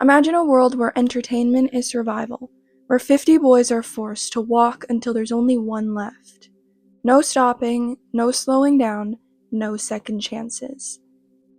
Imagine a world where entertainment is survival, where 50 boys are forced to walk until there's only one left. No stopping, no slowing down, no second chances.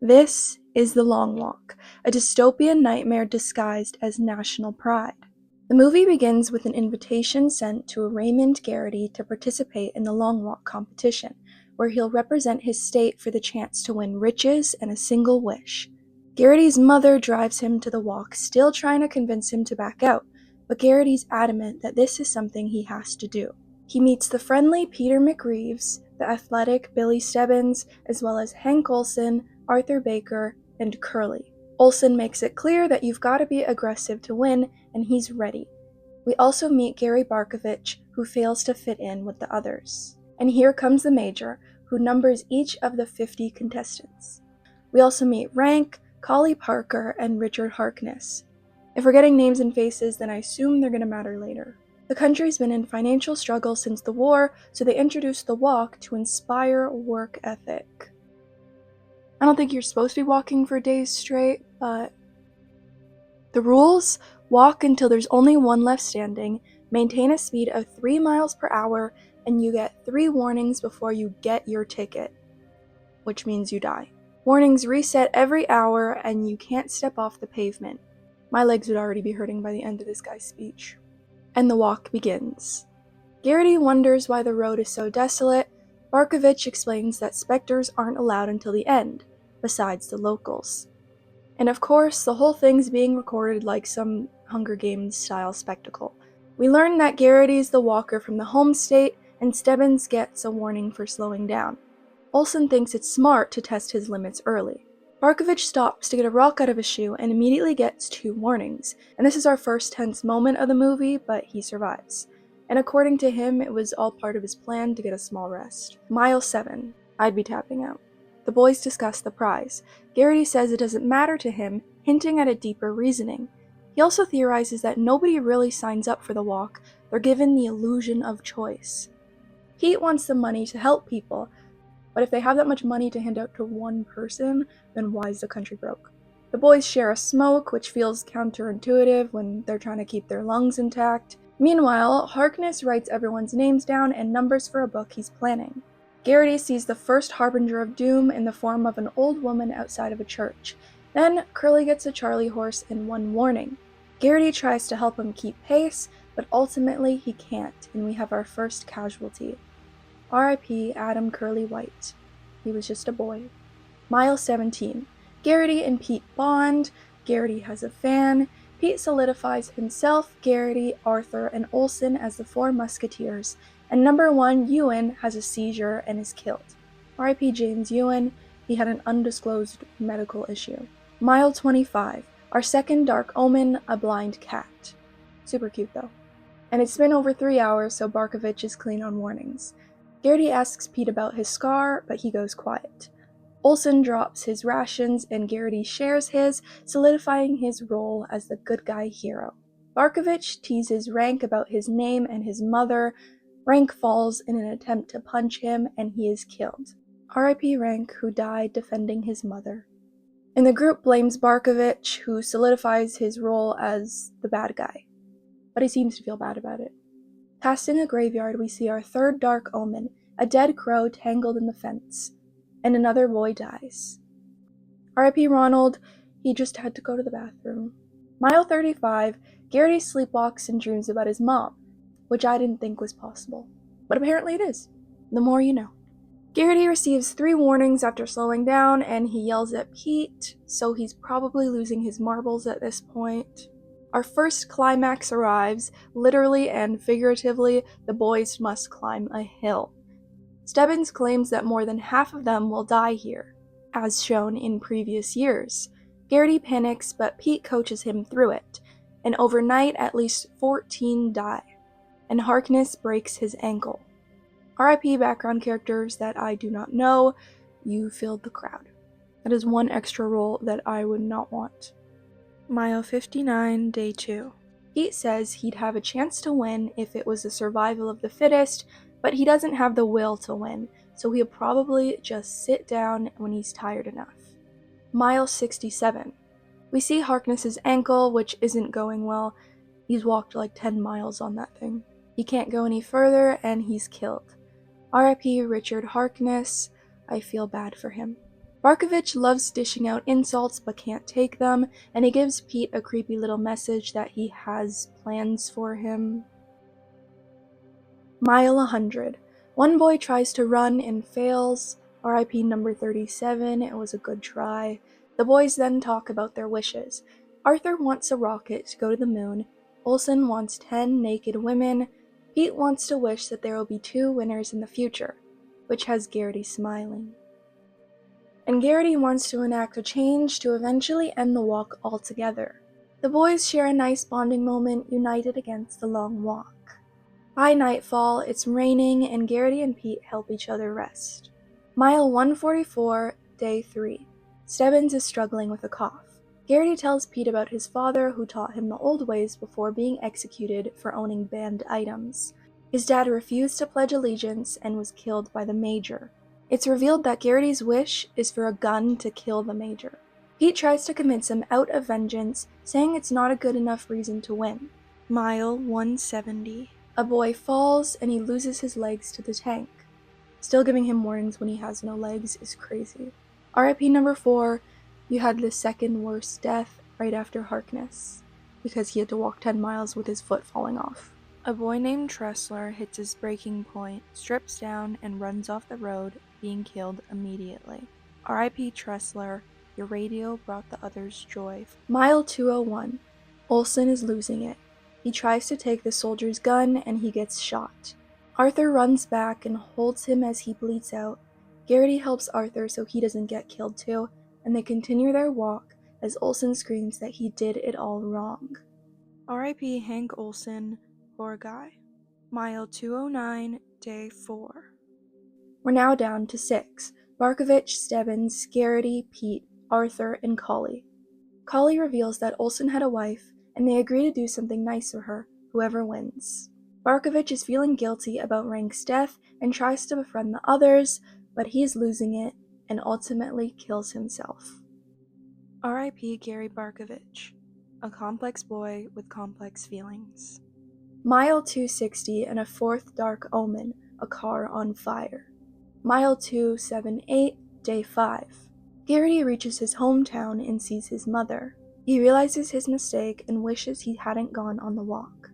This is The Long Walk, a dystopian nightmare disguised as national pride. The movie begins with an invitation sent to Raymond Garrity to participate in the Long Walk competition, where he'll represent his state for the chance to win riches and a single wish. Garrity's mother drives him to the walk, still trying to convince him to back out, but Garrity's adamant that this is something he has to do. He meets the friendly Peter McReeves, the athletic Billy Stebbins, as well as Hank Olson, Arthur Baker, and Curly. Olson makes it clear that you've got to be aggressive to win, and he's ready. We also meet Gary Barkovich, who fails to fit in with the others. And here comes the Major, who numbers each of the 50 contestants. We also meet Rank, Collie Parker, and Richard Harkness. If we're getting names and faces, then I assume they're going to matter later. The country's been in financial struggle since the war, so they introduced the walk to inspire work ethic. I don't think you're supposed to be walking for days straight, but the rules: walk until there's only one left standing, maintain a speed of 3 miles per hour, and you get 3 warnings before you get your ticket, which means you die. Warnings reset every hour, and you can't step off the pavement. My legs would already be hurting by the end of this guy's speech. And the walk begins. Garrity wonders why the road is so desolate. Barkovich explains that specters aren't allowed until the end, besides the locals. And of course, the whole thing's being recorded like some Hunger Games style spectacle. We learn that Garrity's the walker from the home state, and Stebbins gets a warning for slowing down. Olson thinks it's smart to test his limits early. Barkovich stops to get a rock out of his shoe and immediately gets 2 warnings, and this is our first tense moment of the movie, but he survives. And according to him, it was all part of his plan to get a small rest. Mile 7. I'd be tapping out. The boys discuss the prize. Garrity says it doesn't matter to him, hinting at a deeper reasoning. He also theorizes that nobody really signs up for the walk, they're given the illusion of choice. Pete wants the money to help people, but if they have that much money to hand out to one person, then why is the country broke? The boys share a smoke, which feels counterintuitive when they're trying to keep their lungs intact. Meanwhile, Harkness writes everyone's names down and numbers for a book he's planning. Garrity sees the first harbinger of doom in the form of an old woman outside of a church. Then, Curly gets a Charlie horse and 1 warning. Garrity tries to help him keep pace, but ultimately he can't, and we have our first casualty. R.I.P. Adam Curly White. He was just a boy. Mile 17. Garrity and Pete bond. Garrity has a fan. Pete solidifies himself, Garrity, Arthur, and Olson as the 4 musketeers, and number 1, Ewan, has a seizure and is killed. R.I.P. James Ewan, he had an undisclosed medical issue. Mile 25. Our second dark omen, a blind cat. Super cute though. And it's been over 3 hours, so Barkovich is clean on warnings. Garrity asks Pete about his scar, but he goes quiet. Olson drops his rations and Garrity shares his, solidifying his role as the good guy hero. Barkovich teases Rank about his name and his mother. Rank falls in an attempt to punch him, and he is killed. R.I.P. Rank, who died defending his mother. And the group blames Barkovich, who solidifies his role as the bad guy. But he seems to feel bad about it. Passing a graveyard, we see our third dark omen, a dead crow tangled in the fence. And another boy dies. R.I.P. Ronald, he just had to go to the bathroom. Mile 35, Garrity sleepwalks and dreams about his mom, which I didn't think was possible. But apparently it is. The more you know. Garrity receives 3 warnings after slowing down, and he yells at Pete, so he's probably losing his marbles at this point. Our first climax arrives. Literally and figuratively, the boys must climb a hill. Stebbins claims that more than half of them will die here, as shown in previous years. Garrity panics, but Pete coaches him through it, and overnight at least 14 die, and Harkness breaks his ankle. R.I.P. background characters that I do not know, you filled the crowd. That is 1 extra role that I would not want. Mile 59, Day 2. Pete says he'd have a chance to win if it was the survival of the fittest, but he doesn't have the will to win, so he'll probably just sit down when he's tired enough. Mile 67. We see Harkness's ankle, which isn't going well. He's walked like 10 miles on that thing. He can't go any further, and he's killed. R.I.P. Richard Harkness. I feel bad for him. Barkovich loves dishing out insults but can't take them, and he gives Pete a creepy little message that he has plans for him. Mile 100. One boy tries to run and fails. R.I.P. number 37, it was a good try. The boys then talk about their wishes. Arthur wants a rocket to go to the moon. Olsen wants 10 naked women. Pete wants to wish that there will be 2 winners in the future, which has Garrity smiling. And Garrity wants to enact a change to eventually end the walk altogether. The boys share a nice bonding moment, united against the long walk. By nightfall, it's raining, and Garrity and Pete help each other rest. Mile 144, day 3. Stebbins is struggling with a cough. Garrity tells Pete about his father, who taught him the old ways before being executed for owning banned items. His dad refused to pledge allegiance and was killed by the Major. It's revealed that Garrity's wish is for a gun to kill the Major. Pete tries to convince him out of vengeance, saying it's not a good enough reason to win. Mile 170. A boy falls and he loses his legs to the tank. Still giving him warnings when he has no legs is crazy. R.I.P. number 4, you had the second worst death right after Harkness, because he had to walk 10 miles with his foot falling off. A boy named Tressler hits his breaking point, strips down, and runs off the road, being killed immediately. R.I.P. Tressler, your radio brought the others joy. Mile 201. Olsen is losing it. He tries to take the soldier's gun and he gets shot. Arthur runs back and holds him as he bleeds out. Garrity helps Arthur so he doesn't get killed too, and they continue their walk as Olsen screams that he did it all wrong. R.I.P. Hank Olsen, poor guy. Mile 209, day 4. We're now down to 6. Barkovich, Stebbins, Garrity, Pete, Arthur, and Collie. Collie reveals that Olsen had a wife, and they agree to do something nice for her, whoever wins. Barkovich is feeling guilty about Rank's death and tries to befriend the others, but he's losing it and ultimately kills himself. R.I.P. Gary Barkovich, a complex boy with complex feelings. Mile 260 and a 4th Dark Omen, a car on fire. Mile 278, day 5. Garrity reaches his hometown and sees his mother. He realizes his mistake and wishes he hadn't gone on the walk.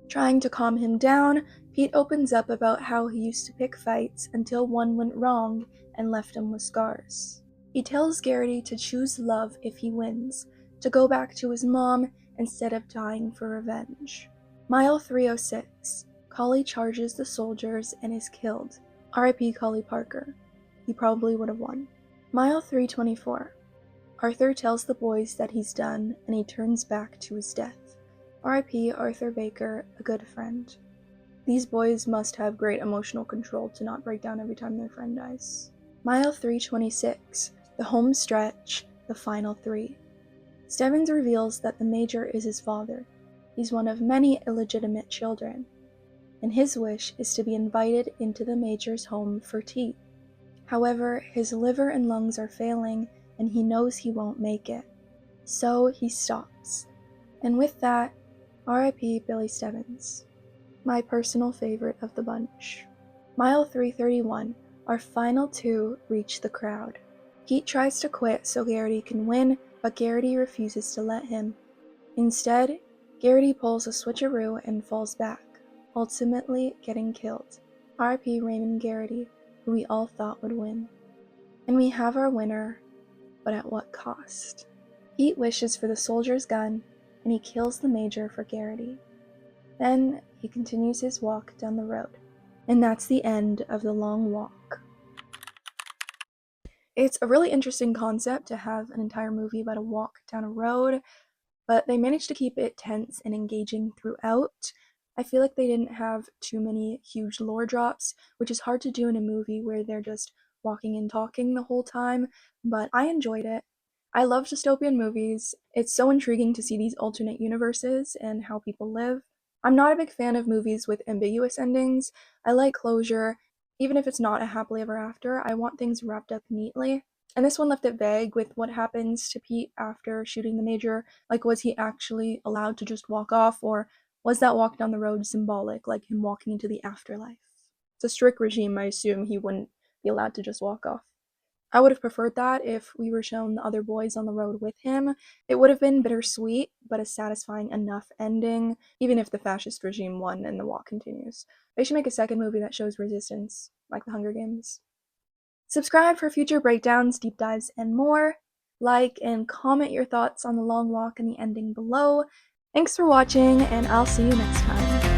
Trying to calm him down, Pete opens up about how he used to pick fights until one went wrong and left him with scars. He tells Garrity to choose love if he wins, to go back to his mom instead of dying for revenge. Mile 306. Collie charges the soldiers and is killed. R.I.P. Collie Parker. He probably would have won. Mile 324. Arthur tells the boys that he's done, and he turns back to his death. R.I.P. Arthur Baker, a good friend. These boys must have great emotional control to not break down every time their friend dies. Mile 326. The home stretch, the final 3. Stebbins reveals that the Major is his father. He's one of many illegitimate children, and his wish is to be invited into the Major's home for tea. However, his liver and lungs are failing, and he knows he won't make it. So he stops. And with that, R.I.P. Billy Stebbins. My personal favorite of the bunch. Mile 331, our final 2 reach the crowd. Pete tries to quit so Garrity can win, but Garrity refuses to let him. Instead, Garrity pulls a switcheroo and falls back, ultimately getting killed. R.I.P. Raymond Garrity, who we all thought would win. And we have our winner, but at what cost? Pete wishes for the soldier's gun, and he kills the Major for Garrity. Then he continues his walk down the road. And that's the end of The Long Walk. It's a really interesting concept to have an entire movie about a walk down a road, but they managed to keep it tense and engaging throughout. I feel like they didn't have too many huge lore drops, which is hard to do in a movie where they're just walking and talking the whole time, but I enjoyed it. I love dystopian movies. It's so intriguing to see these alternate universes and how people live. I'm not a big fan of movies with ambiguous endings. I like closure. Even if it's not a happily ever after, I want things wrapped up neatly. And this one left it vague with what happens to Pete after shooting the Major. Like, was he actually allowed to just walk off, or was that walk down the road symbolic, like him walking into the afterlife? It's a strict regime, I assume he wouldn't be allowed to just walk off. I would have preferred that if we were shown the other boys on the road with him. It would have been bittersweet, but a satisfying enough ending, even if the fascist regime won and the walk continues. They should make a second movie that shows resistance, like The Hunger Games. Subscribe for future breakdowns, deep dives, and more. Like and comment your thoughts on the long walk and the ending below. Thanks for watching, and I'll see you next time.